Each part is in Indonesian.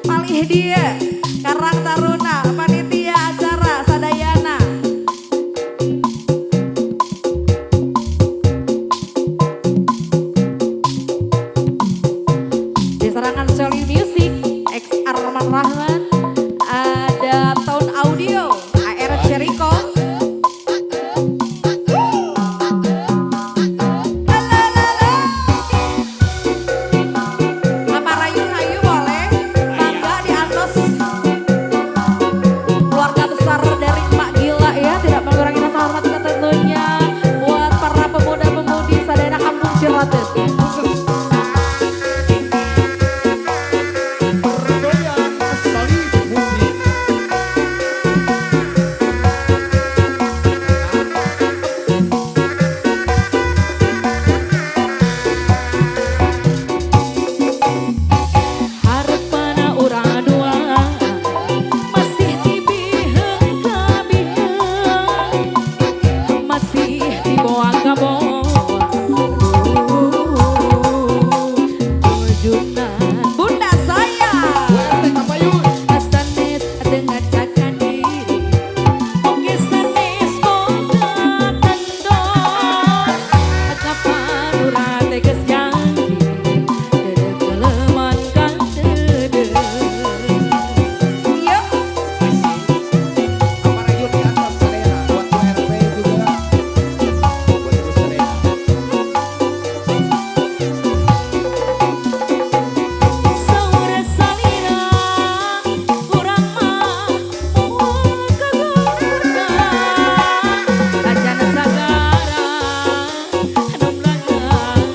Malih dia, Karang Taruna, panitia acara Sadayana. Di serangan Soli Music, X Arman Rahman, ada Tahun Audio, AR Jericho. Mama Rayu boleh, Bangga di Antos. Keluarga besar dari Mak Gila ya, tidak mengurangi rasa hormat kita tentunya buat para pemuda-pemudi Sadayana Kampung Cilates. Harapana urang dua masih dibiheng kabiheng, masih dibawa kabawa tujuan bunda saya sanes dengan cakan diri oke sanes boga tendor kapan urang tegas janji dedek keleman kan dedek yuk Amarayun di atas Sadayana buat Bu RT juga buat Ibu Sadayana. saura salina urang mah moal kaguna kajana sagara anu belakang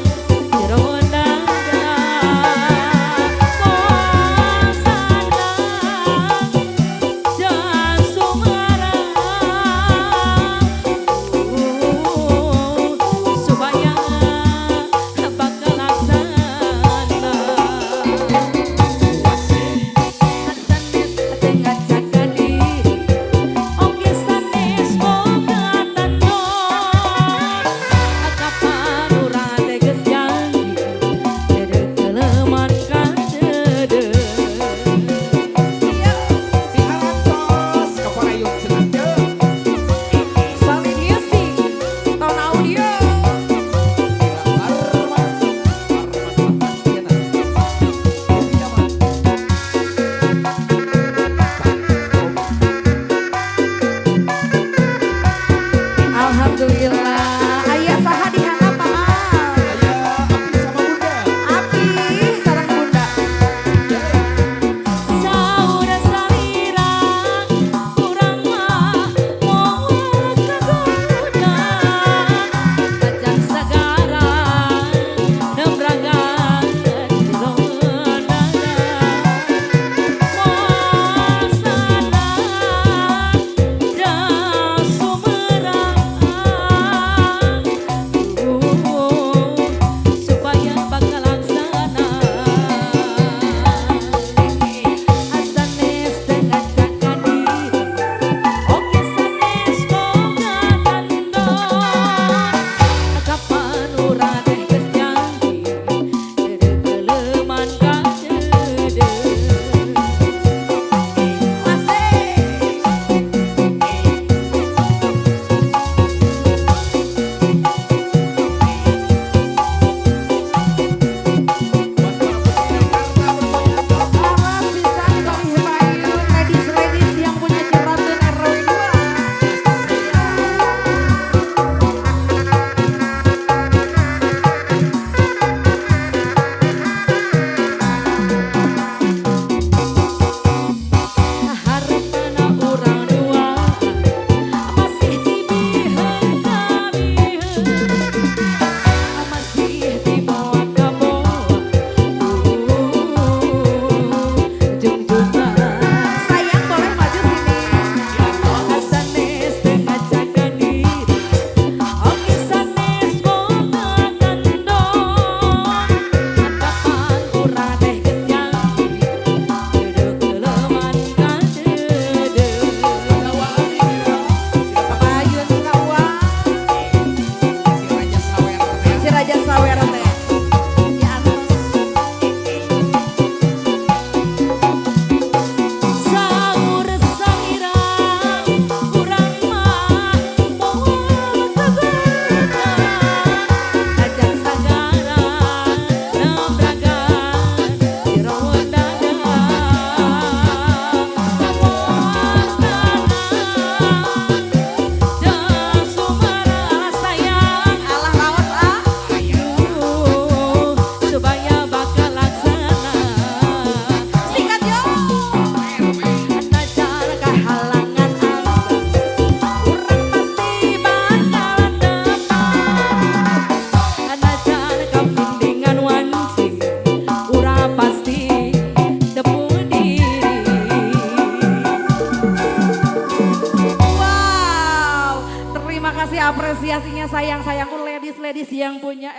sayang-sayangku ladies-ladies yang punya